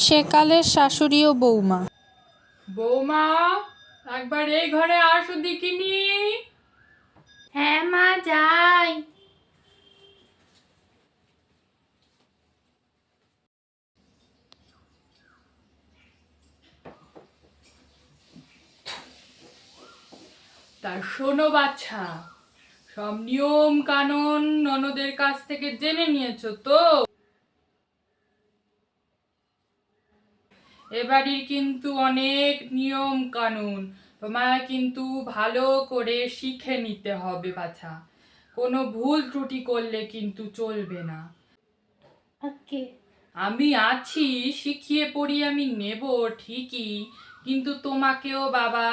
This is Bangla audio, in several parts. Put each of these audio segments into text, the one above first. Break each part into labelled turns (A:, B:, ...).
A: সেকালের শাশুড়ি ও বৌমা।
B: বৌমা, একবার এই ঘরে আসো দেখিনি।
C: হ্যাঁ মা, যাই।
B: তা শোনো বাচ্চা, সব নিয়ম কানুন ননদের কাছ থেকে জেনে নিয়েছো তো? এবাড়ির কিন্তু অনেক নিয়ম কানুন তোমায় কিন্তু ভালো করে শিখে নিতে হবে বাছা। কোনো ভুল ত্রুটি করলে কিন্তু চলবে না।
C: ওকে।
B: আমি আছি, শিখিয়ে পড়িয়ে আমি নেব ঠিকই, কিন্তু তোমাকেও বাবা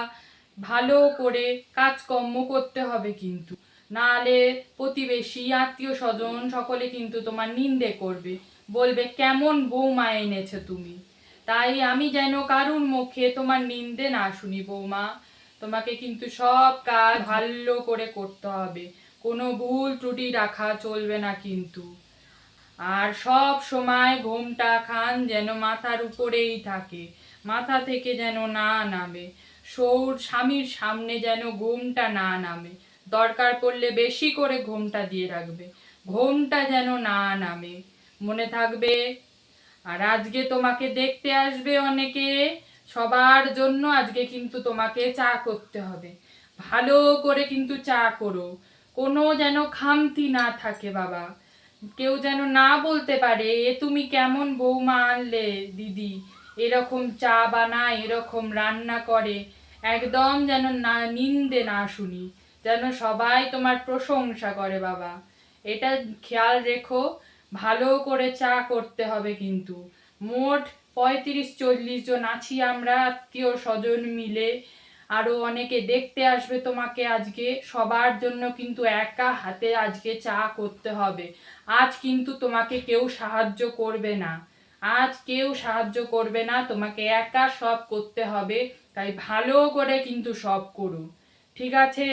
B: ভালো করে কাজকর্ম করতে হবে কিন্তু, নাহলে প্রতিবেশী আত্মীয় স্বজন সকলে কিন্তু তোমার নিন্দে করবে, বলবে কেমন বৌমা এনেছে তুমি। তাই আমি যেন কারুর মুখে তোমার নিন্দে না শুনি বৌমা। তোমাকে কিন্তু সব কাজ ভালো করে করতে হবে, কোনো ভুল ত্রুটি রাখা চলবে না কিন্তু। আর সব সময় ঘোমটা খান যেন মাথার উপরেই থাকে, মাথা থেকে যেন না নামে। স্বামীর সামনে যেন ঘোমটা না নামে, দরকার পড়লে বেশি করে ঘোমটা দিয়ে রাখবে, ঘোমটা যেন না নামে, মনে থাকবে। আর আজকে তোমাকে দেখতে আসবে অনেকে, সবার জন্য আজকে কিন্তু তোমাকে চা করতে হবে, ভালো করে কিন্তু চা করো, কোনো যেন খামতি না থাকে বাবা। কেউ যেন না বলতে পারে এ তুমি কেমন বৌমা আনলে দিদি, এরকম চা বানায়, এরকম রান্না করে, একদম যেন না নিন্দে না শুনি, যেন সবাই তোমার প্রশংসা করে বাবা। এটা খেয়াল রেখো, ভালো করে চা করতে হবে কিন্তু। মোট 35-40 জন আছি আমরা, আত্মীয় স্বজন মিলে, আরো অনেকে দেখতে আসবে তোমাকে আজকে, সবার জন্য কিন্তু একা হাতে আজকে চা করতে হবে। আজ কিন্তু তোমাকে কেউ সাহায্য করবে না, আজ কেউ সাহায্য করবে না, তোমাকে একা সব করতে হবে। তাই ভালো করে কিন্তু সব করো, ঠিক আছে?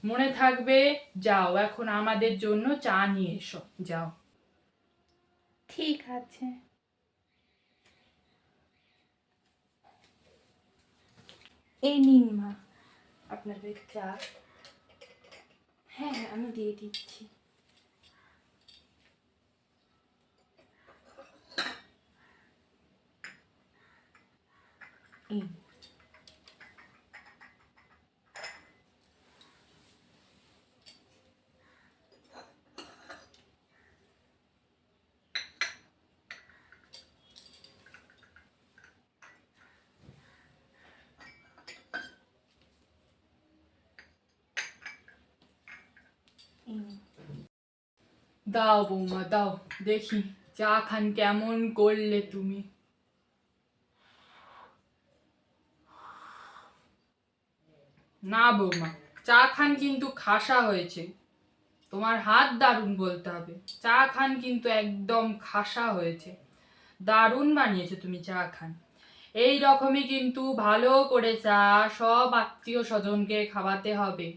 B: মনে থাকবে। যাও এখন আমাদের জন্য চা নিয়ে এসো, যাও।
C: ঠিক আছে। এই নিন মা আপনাদের চা। হ্যাঁ হ্যাঁ, আমি দিয়ে দিচ্ছি। এই নিন।
B: দাও বৌমা দাও, দেখি চা খান কেমন করলে তুমি। না বৌমা, চা খান কিন্তু খাসা হয়েছে, তোমার হাত দারুণ বলতে হবে। চা খান কিন্তু একদম খাসা হয়েছে, দারুণ বানিয়েছো তুমি চা খান। এই রকমই কিন্তু ভালো করে চা সব আত্মীয় স্বজনকে খাওয়াতে হবে,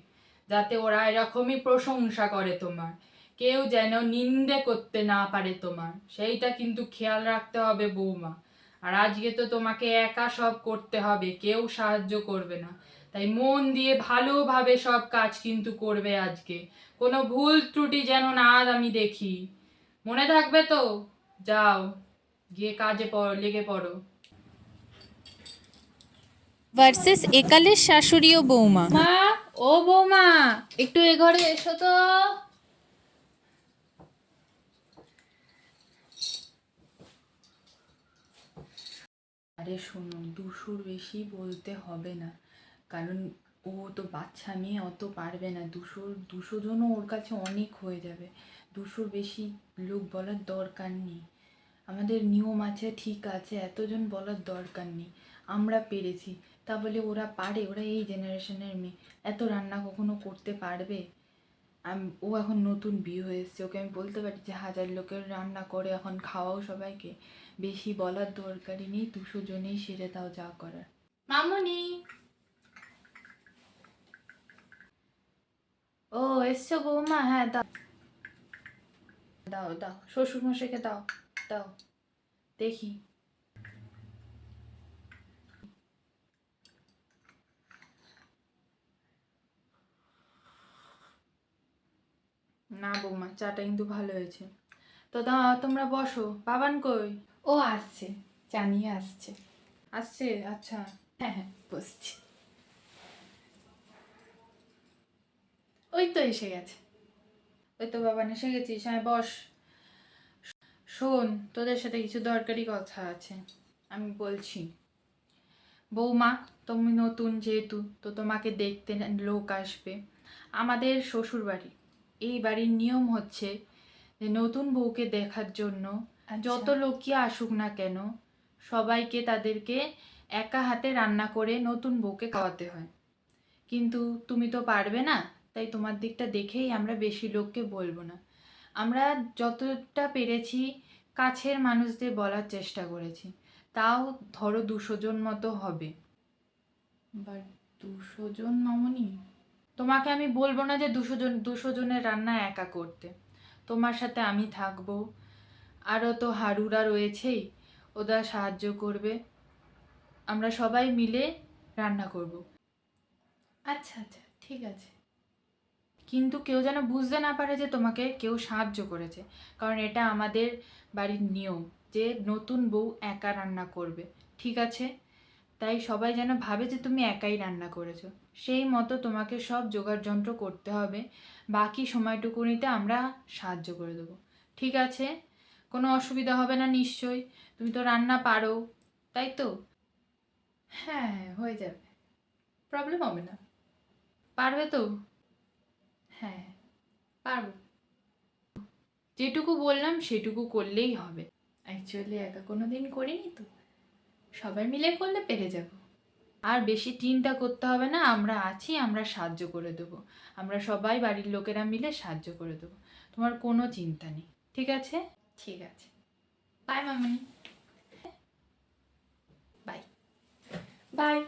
B: যাতে ওরা এরকমই প্রশংসা করে তোমার, কেউ যেন নিন্দে করতে না পারে তোমার, সেইটা কিন্তু খেয়াল রাখতে হবে বৌমা। আর আজকে তো তোমাকে একা সব করতে হবে, কেউ সাহায্য করবে না, তাই মন দিয়ে ভালোভাবে সব কাজ কিন্তু করবে আজকে, কোনো ভুল ত্রুটি যেন না আমি দেখি, মনে থাকবে তো? যাও, গিয়ে কাজে লেগে পড়ো।
A: ভার্সেস একালের শাশুড়ি ও বৌমা।
C: মা, ও বৌমা, একটু এ ঘরে এসো তো।
B: আরে শোনো, দুশোর বেশি বলতে হবে না, কারণ ও তো বাচ্চা মেয়ে, অত পারবে না। 200 জনও ওর কাছে অনেক হয়ে যাবে, 200-র বেশি লোক বলার দরকার নেই। আমাদের নিয়ম আছে, ঠিক আছে, এতজন বলার দরকার নেই, আমরা পেরেছি। তা বলে ওরা পারে? ওরা এই জেনারেশনের মেয়ে, এত রান্না কখনো করতে পারবে? ও এখন নতুন বিয়ে হয়ে এসছে, ওকে আমি বলতে পারি যে 1000 লোকের রান্না করে এখন খাওয়াও সবাইকে? বেশি বলার দরকারই নেই, 200 জনেই সেরে দাও যা করার।
C: মামুনি। ও এসছো বৌমা? হ্যাঁ দাও
B: দাও দাও, শ্বশুরমশাইকে দাও, দাও দেখি। না বৌমা, চাটা কিন্তু ভালো হয়েছে। তো তোমরা বসো। বাবান কই?
C: ও আসছে, চা নিয়ে আসছে।
B: আসছে? আচ্ছা।
C: হ্যাঁ হ্যাঁ, বসছি। ওই তো এসে গেছে।
B: ওই তো বাবান এসে গেছিস, হ্যাঁ বস। শোন, তোদের সাথে কিছু দরকারি কথা আছে, আমি বলছি। বৌমা, তুমি নতুন যেহেতু, তো তোমাকে দেখতে লোক আসবে। আমাদের শ্বশুর বাড়ি, এই বাড়ির নিয়ম হচ্ছে যে নতুন বউকে দেখার জন্য যত লোকই আসুক না কেন, সবাইকে তাদেরকে একা হাতে রান্না করে নতুন বউকে খাওয়াতে হয়। কিন্তু তুমি তো পারবে না, তাই তোমার দিকটা দেখেই আমরা বেশি লোককে বলবো না। আমরা যতটা পেরেছি কাছের মানুষদের বলার চেষ্টা করেছি, তাও ধরো 200 জন মতো হবে।
C: বাট 200 জন মামনি?
B: তোমাকে আমি বলবো না যে 200 জনের রান্না একা করতে। তোমার সাথে আমি থাকবো, আরও তো হারুরা রয়েছেই, ওরা সাহায্য করবে। আমরা সবাই মিলে রান্না করব।
C: আচ্ছা আচ্ছা, ঠিক আছে।
B: কিন্তু কেউ যেন বুঝতে না পারে যে তোমাকে কেউ সাহায্য করেছে, কারণ এটা আমাদের বাড়ির নিয়ম যে নতুন বউ একা রান্না করবে, ঠিক আছে? তাই সবাই যেন ভাবে যে তুমি একাই রান্না করেছো। সেই মতো তোমাকে সব জোগাড় যন্ত্র করতে হবে। বাকি সময়টুকুনিতে আমরা সাহায্য করে দেবো, ঠিক আছে? কোনো অসুবিধা হবে না নিশ্চয়ই? তুমি তো রান্না পারো, তাই তো?
C: হ্যাঁ হ্যাঁ, হয়ে যাবে, প্রবলেম হবে না।
B: পারবে তো?
C: হ্যাঁ, পারবো।
B: যেটুকু বললাম সেটুকু করলেই হবে।
C: অ্যাকচুয়ালি একা কোনো দিন করিনি তো, সবাই মিলে করলে পেরে যাব।
B: আর বেশি চিন্তা করতে হবে না, আমরা আছি, আমরা সাহায্য করে দেবো। আমরা সবাই বাড়ির লোকেরা মিলে সাহায্য করে দেবো, তোমার কোনো চিন্তা নেই, ঠিক আছে?
C: ঠিক আছে, বাই মামনি। বাই। বাই।